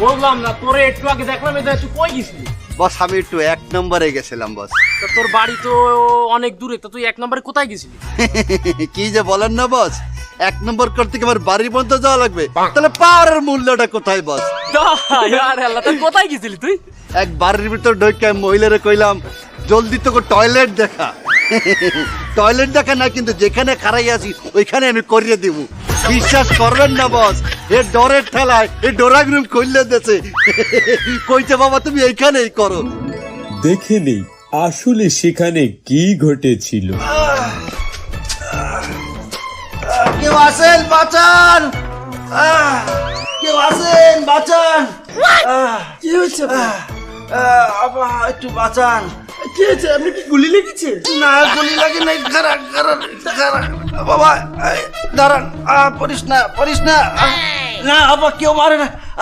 বললাম না তোরে একটু আগে দেখলাম এটা তুই কই গেছিলি? বস আমি একটু 1 নম্বরে গেছিলাম বস। তা তোর বাড়ি তো অনেক দূরে, তা তুই 1 নম্বরে কোথায় গেছিলি? কি যে বলেন না বস, 1 নম্বর করতে কি আমার বাড়ির পর্যন্ত যাওয়া লাগবে? তাহলে পাওয়ারের মূল্যটা কোথায় বস? আরে আল্লাহ, তা কোথায় গেছিলি তুই? এক বাড়ির ভিতর ঢুকে মহিলারে কইলাম জলদি তোকে টয়লেট দেখা। টয়লেট দেখা না, কিন্তু যেখানে খাড়াই আছি ওইখানে আমি করিয়ে দিব। বিশ্বাস করবেন না বস, এ ডরের ঠেলায় এ ডোরাক রুম খুললে দেছে। কইছে বাবা তুমি এইখানেই করো। দেখে নেই আসলে সেখানে কি ঘটেছিল। কেউ আসেন বাঁচান, কেউ আসেন বাঁচান। কি হয়েছে? আপা একটু বাঁচান। কি হয়েছে? আপনি কি গুলি লেগেছে? না গুলি লাগে নাই, দাঁড়ান দাঁড়ান দাঁড়ান বাবা, দাঁড়ান। পড়িস না পড়িস না। না আপা কেউ মারে না।